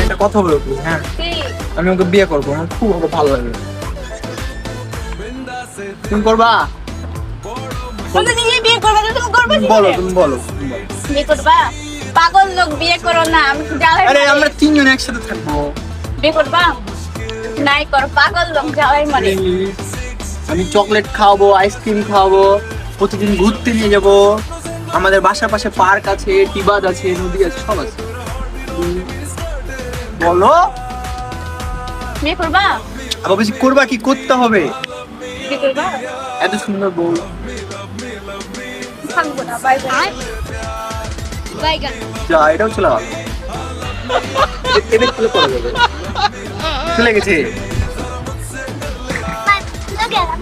একটা কথা বলো তুমি, হ্যাঁ আমি ওকে বিয়ে করবো, আমার খুব ওকে ভালো লাগে। তুমি করবা? তুমি নিজে বিয়ে করবে না, তুমি করবে কি বলো করে? তুমি বলো। বিয়ে করবা? পাগল লোক, বিয়ে করো না, আমি জ্বালাই আরে মারি। আমরা তিনজন একসাথে থাকবো। বিয়ে করবা? নাই করো, পাগল লোক জ্বালাই মারে। আমি চকলেট খাওয়াবো, আইসক্রিম খাওয়াবো, প্রতিদিন ঘুরতে নিয়ে যাবো। আমাদের বাসার পাশে পার্ক আছে, টিবাদ আছে, নদী আছে, সব আছে। বলো। বিয়ে করবা? আবার বেশি করবা কি করতে হবে? বিয়ে করবা? এত সুন্দর বউ। থাকবো না, বাই বাই। বাইগান। যা, এটাও চলে গেল। এদের চলে করা যাবে। চলে গেছে। লোকেরা